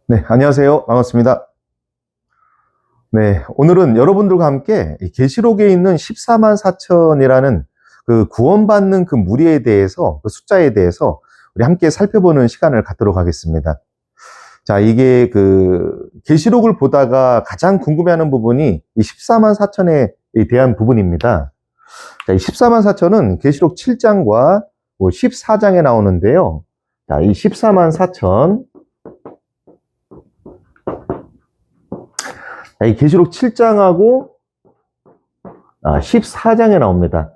네, 안녕하세요. 반갑습니다. 네, 오늘은 여러분들과 함께 이 계시록에 있는 14만 4천이라는 그 구원받는 그 무리에 대해서, 그 숫자에 대해서 우리 함께 살펴보는 시간을 갖도록 하겠습니다. 자, 이게 그 계시록을 보다가 가장 궁금해하는 부분이 이 14만 4천에 대한 부분입니다. 자, 이 14만 4천은 계시록 7장과 14장에 나오는데요. 자, 이 14만 4천, 이 계시록 7장하고 14장에 나옵니다.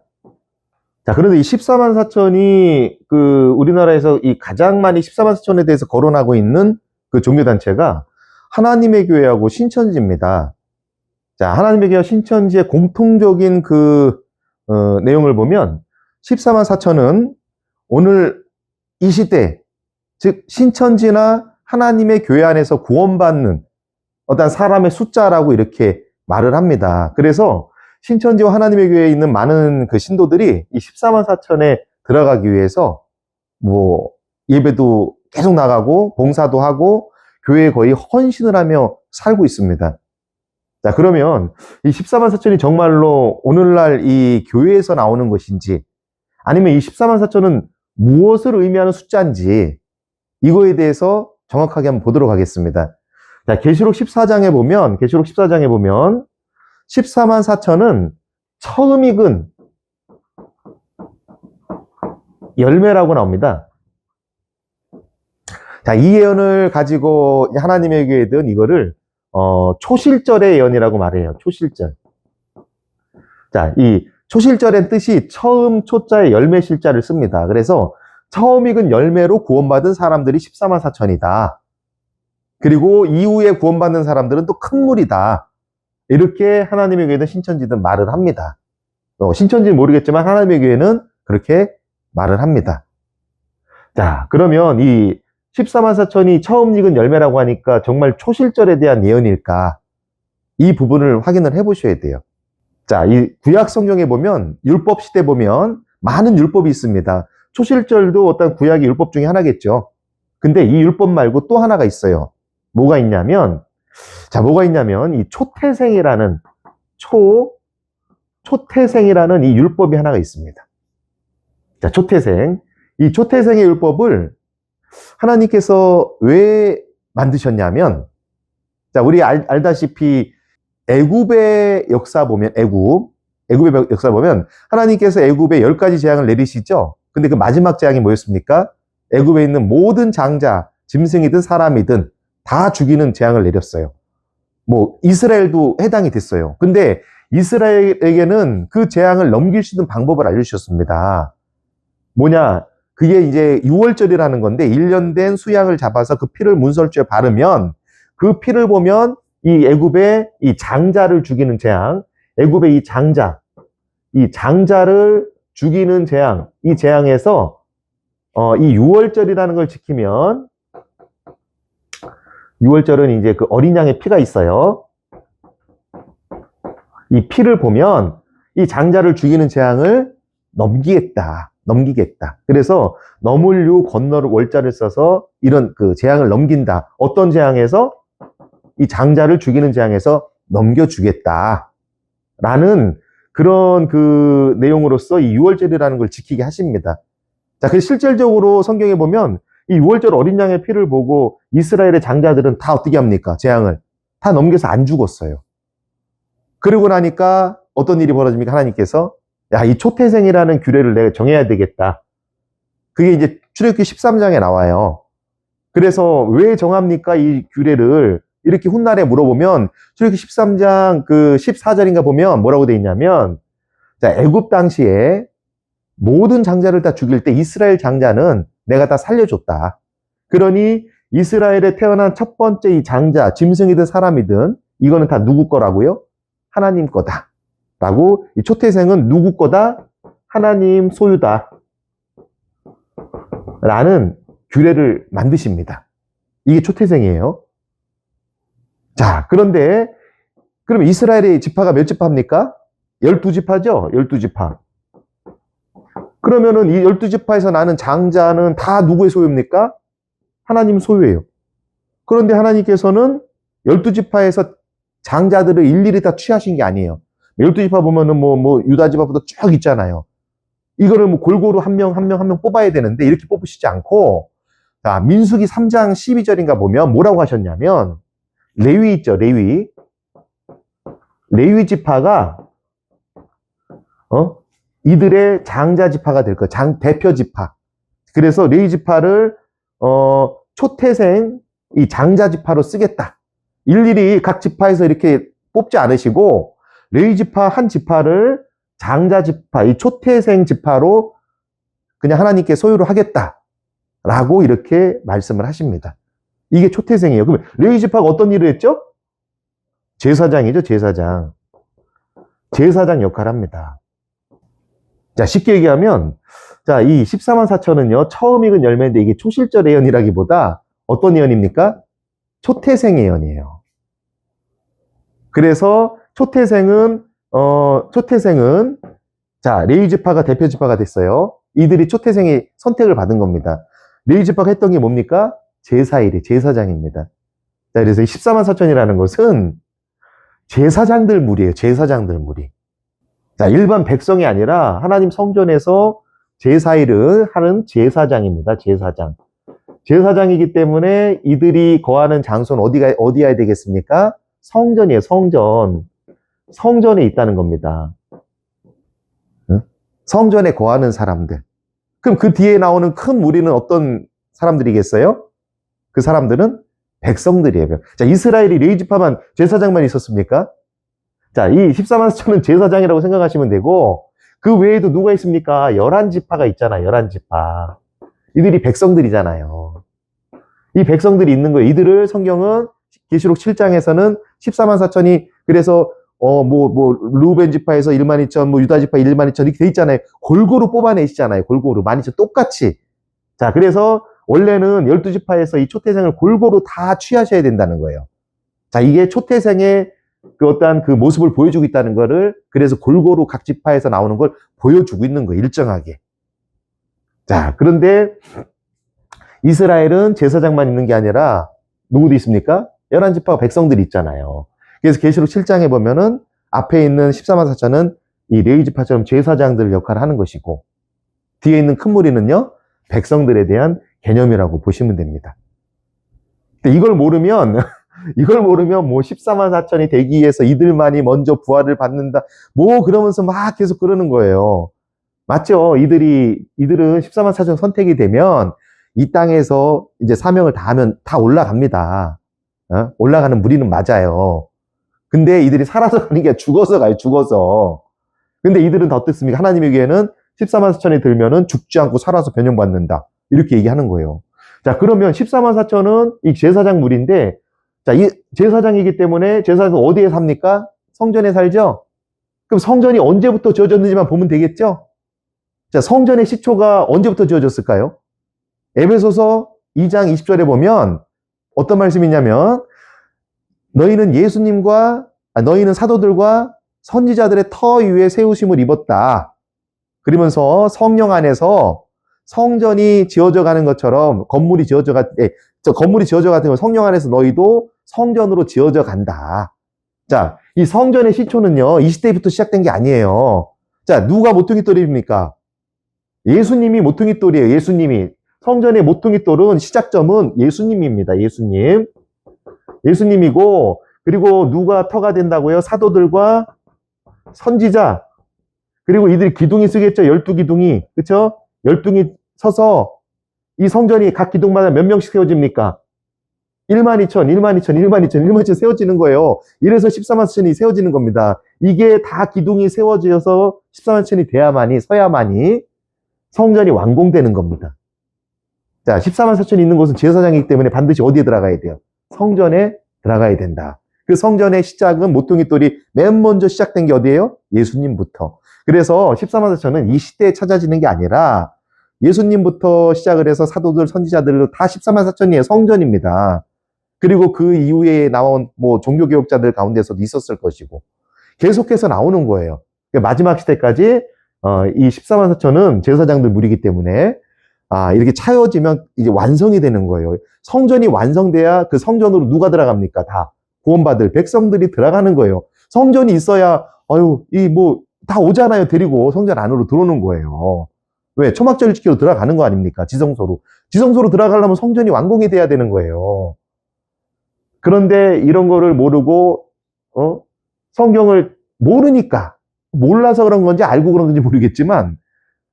자, 그런데 이 14만 4천이 그 우리나라에서 이 가장 많이 14만 4천에 대해서 거론하고 있는 그 종교단체가 하나님의 교회하고 신천지입니다. 자, 하나님의 교회와 신천지의 공통적인 그 내용을 보면 14만 4천은 오늘 이 시대, 즉 신천지나 하나님의 교회 안에서 구원받는 어떤 사람의 숫자라고 이렇게 말을 합니다. 그래서 신천지와 하나님의 교회에 있는 많은 그 신도들이 이 14만 4천에 들어가기 위해서 뭐 예배도 계속 나가고 봉사도 하고 교회에 거의 헌신을 하며 살고 있습니다. 자, 그러면 이 14만 4천이 정말로 오늘날 이 교회에서 나오는 것인지 아니면 이 14만 4천은 무엇을 의미하는 숫자인지 이거에 대해서 정확하게 한번 보도록 하겠습니다. 자, 계시록 14장에 보면 14만 4천은 처음 익은 열매라고 나옵니다. 자, 이 예언을 가지고 하나님의 교회든 이거를 초실절의 예언이라고 말해요. 초실절. 자, 이 초실절의 뜻이 처음 초자에 열매 실자를 씁니다. 그래서 처음 익은 열매로 구원받은 사람들이 14만 4천이다. 그리고 이후에 구원받는 사람들은 또 큰 무리다. 이렇게 하나님의 교회는 신천지든 말을 합니다. 신천지는 모르겠지만 하나님의 교회는 그렇게 말을 합니다. 자, 그러면 이 14만 4천이 처음 익은 열매라고 하니까 정말 초실절에 대한 예언일까? 이 부분을 확인을 해보셔야 돼요. 자, 이 구약 성경에 보면 율법 시대 보면 많은 율법이 있습니다. 초실절도 어떤 구약의 율법 중에 하나겠죠. 근데 이 율법 말고 또 하나가 있어요. 뭐가 있냐면 이 초태생이라는 이 율법이 하나가 있습니다. 자, 초태생. 이 초태생의 율법을 하나님께서 왜 만드셨냐면, 자, 우리 알다시피 애굽의 역사 보면, 애굽의 역사 보면 하나님께서 애굽에 10가지 재앙을 내리시죠. 근데 그 마지막 재앙이 뭐였습니까? 애굽에 있는 모든 장자, 짐승이든 사람이든 다 죽이는 재앙을 내렸어요. 뭐 이스라엘도 해당이 됐어요. 근데 이스라엘에게는 그 재앙을 넘길 수 있는 방법을 알려주셨습니다. 뭐냐? 그게 이제 6월절이라는 건데 1년 된 수양을 잡아서 그 피를 문설주에 바르면 그 피를 보면 이 애굽의 이 장자를 죽이는 재앙, 애굽의 이 장자를 죽이는 재앙, 이 재앙에서 이 6월절이라는 걸 지키면 6월절은 이제 그 어린 양의 피가 있어요. 이 피를 보면 이 장자를 죽이는 재앙을 넘기겠다. 그래서 넘을류 건너를 월자를 써서 이런 그 재앙을 넘긴다. 어떤 재앙에서? 이 장자를 죽이는 재앙에서 넘겨주겠다. 라는 그런 그 내용으로서 이 6월절이라는 걸 지키게 하십니다. 자, 그래서 실질적으로 성경에 보면 이 6월절 어린 양의 피를 보고 이스라엘의 장자들은 다 어떻게 합니까? 재앙을. 다 넘겨서 안 죽었어요. 그러고 나니까 어떤 일이 벌어집니까? 하나님께서 야, 이 초태생이라는 규례를 내가 정해야 되겠다. 그게 이제 출애굽기 13장에 나와요. 그래서 왜 정합니까? 이 규례를 이렇게 훗날에 물어보면 출애굽기 13장 그 14절인가 보면 뭐라고 돼 있냐면 자, 애굽 당시에 모든 장자를 다 죽일 때 이스라엘 장자는 내가 다 살려줬다. 그러니 이스라엘에 태어난 첫 번째 이 장자, 짐승이든 사람이든 이거는 다 누구 거라고요? 하나님 거다. 라고 이 초태생은 누구 거다? 하나님 소유다. 라는 규례를 만드십니다. 이게 초태생이에요. 자, 그런데 그럼 이스라엘의 지파가 몇 지파입니까? 12지파죠? 12지파. 그러면은 이 12지파에서 나는 장자는 다 누구의 소유입니까? 하나님 소유예요. 그런데 하나님께서는 12지파에서 장자들을 일일이 다 취하신 게 아니에요. 12지파 보면은 유다 지파부터 쭉 있잖아요. 이거를 골고루 한 명, 한 명, 한 명 뽑아야 되는데 이렇게 뽑으시지 않고, 자, 민수기 3장 12절인가 보면 뭐라고 하셨냐면, 레위 있죠, 레위. 레위 지파가, 이들의 장자 지파가 될 거예요. 대표 지파. 그래서 레위 지파를, 초태생, 이 장자 지파로 쓰겠다. 일일이 각 지파에서 이렇게 뽑지 않으시고, 레위 지파 한 지파를 장자 지파, 이 초태생 지파로 그냥 하나님께 소유를 하겠다라고 이렇게 말씀을 하십니다. 이게 초태생이에요. 그러면 레위 지파가 어떤 일을 했죠? 제사장이죠, 제사장. 제사장 역할을 합니다. 자, 쉽게 얘기하면, 자, 이 14만 4천은요, 처음 익은 열매인데 이게 초실절 예언이라기보다 어떤 예언입니까? 초태생 예언이에요. 그래서 초태생은, 자, 레위 지파가 대표 지파가 됐어요. 이들이 초태생이 선택을 받은 겁니다. 레위 지파가 했던 게 뭡니까? 제사일이, 제사장입니다. 자, 그래서 14만 4천이라는 것은 제사장들 무리예요, 제사장들 무리. 자, 일반 백성이 아니라 하나님 성전에서 제사일을 하는 제사장입니다, 제사장. 제사장이기 때문에 이들이 거하는 장소는 어디야 되겠습니까? 성전이에요, 성전. 성전에 있다는 겁니다. 성전에 거하는 사람들. 그럼 그 뒤에 나오는 큰 무리는 어떤 사람들이겠어요? 그 사람들은 백성들이에요. 자, 이스라엘이 레위 지파만 제사장만 있었습니까? 자, 이 14만 4천은 제사장이라고 생각하시면 되고, 그 외에도 누가 있습니까? 11지파가 있잖아요, 11지파. 이들이 백성들이잖아요. 이 백성들이 있는 거예요. 이들을 성경은 계시록 7장에서는 14만 4천이 그래서 루벤 지파에서 1만 2천, 유다 지파 1만 2천 이렇게 돼 있잖아요. 골고루 뽑아내시잖아요. 골고루 1만 2천 똑같이. 자, 그래서 원래는 12지파에서 이 초태생을 골고루 다 취하셔야 된다는 거예요. 자, 이게 초태생의 그 어떠한 그 모습을 보여주고 있다는 거를, 그래서 골고루 각 지파에서 나오는 걸 보여주고 있는 거예요. 일정하게. 자, 그런데 이스라엘은 제사장만 있는 게 아니라 누구도 있습니까? 11지파가 백성들이 있잖아요. 그래서 계시록 7장에 보면은 앞에 있는 14만 4천은 이 레위 지파처럼 제사장들 역할을 하는 것이고, 뒤에 있는 큰 무리는요, 백성들에 대한 개념이라고 보시면 됩니다. 근데 이걸 모르면 뭐 14만 4천이 되기 위해서 이들만이 먼저 부활을 받는다, 그러면서 막 계속 그러는 거예요. 맞죠? 이들은 14만 4천 선택이 되면 이 땅에서 이제 사명을 다하면 다 올라갑니다. 올라가는 무리는 맞아요. 근데 이들이 살아서 가는 게 죽어서 가요, 죽어서. 근데 이들은 더 어떻습니까? 하나님에게는 14만 4천이 들면은 죽지 않고 살아서 변형받는다. 이렇게 얘기하는 거예요. 자, 그러면 14만 4천은 이 제사장 무리인데, 자, 이 제사장이기 때문에 제사장은 어디에 삽니까? 성전에 살죠? 그럼 성전이 언제부터 지어졌는지만 보면 되겠죠? 자, 성전의 시초가 언제부터 지어졌을까요? 에베소서 2장 20절에 보면 어떤 말씀이 있냐면, 너희는 사도들과 선지자들의 터 위에 세우심을 입었다. 그러면서 성령 안에서 성전이 지어져 가는 것처럼 건물이 지어져 가는 성령 안에서 너희도 성전으로 지어져 간다. 자, 이 성전의 시초는요, 이 시대부터 시작된 게 아니에요. 자, 누가 모퉁이돌입니까? 예수님이 모퉁이돌이에요, 예수님이. 성전의 모퉁이돌은 시작점은 예수님입니다, 예수님. 예수님이고, 그리고 누가 터가 된다고요? 사도들과 선지자. 그리고 이들이 기둥이 쓰겠죠? 12기둥이. 그쵸? 12기 서서 이 성전이 각 기둥마다 몇 명씩 세워집니까? 1만 2천, 1만 2천, 1만 2천, 1만 2천 세워지는 거예요. 이래서 14만 4천이 세워지는 겁니다. 이게 다 기둥이 세워져서 14만 4천이 돼야만이, 서야만이 성전이 완공되는 겁니다. 자, 14만 4천이 있는 곳은 제사장이기 때문에 반드시 어디에 들어가야 돼요? 성전에 들어가야 된다. 그 성전의 시작은 모퉁이돌이 맨 먼저 시작된 게 어디예요? 예수님부터. 그래서 14만 4천은 이 시대에 찾아지는 게 아니라 예수님부터 시작을 해서 사도들, 선지자들도 다 14만 4천이에요. 성전입니다. 그리고 그 이후에 나온 종교개혁자들 가운데서도 있었을 것이고 계속해서 나오는 거예요. 그러니까 마지막 시대까지 이 14만 4천은 제사장들 무리이기 때문에 이렇게 차여지면 이제 완성이 되는 거예요. 성전이 완성돼야 그 성전으로 누가 들어갑니까? 다 구원받을 백성들이 들어가는 거예요. 성전이 있어야, 다 오잖아요. 데리고 성전 안으로 들어오는 거예요. 왜? 초막절을 지키러 들어가는 거 아닙니까? 지성소로. 지성소로 들어가려면 성전이 완공이 돼야 되는 거예요. 그런데 이런 거를 모르고, 성경을 모르니까, 몰라서 그런 건지 알고 그런 건지 모르겠지만,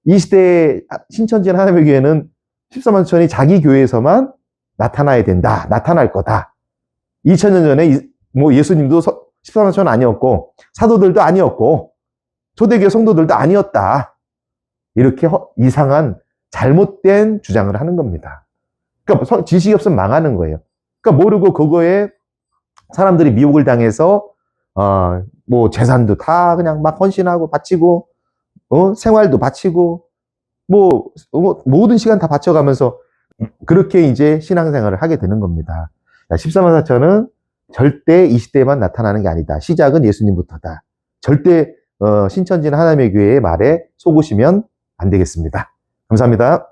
이 시대의 신천지나 하나님의 교회는 14만 천이 자기 교회에서만 나타나야 된다. 나타날 거다. 2000년 전에 예수님도 14만 천 아니었고, 사도들도 아니었고, 초대교회 성도들도 아니었다. 이렇게 이상한 잘못된 주장을 하는 겁니다. 그러니까 지식이 없으면 망하는 거예요. 그러니까 모르고 그거에 사람들이 미혹을 당해서 재산도 다 그냥 막 헌신하고 바치고 생활도 바치고 모든 시간 다 바쳐가면서 그렇게 이제 신앙생활을 하게 되는 겁니다. 14만 4천은 절대 이 시대에만 나타나는 게 아니다. 시작은 예수님부터다. 절대 신천지나 하나님의 교회의 말에 속으시면 안 되겠습니다. 감사합니다.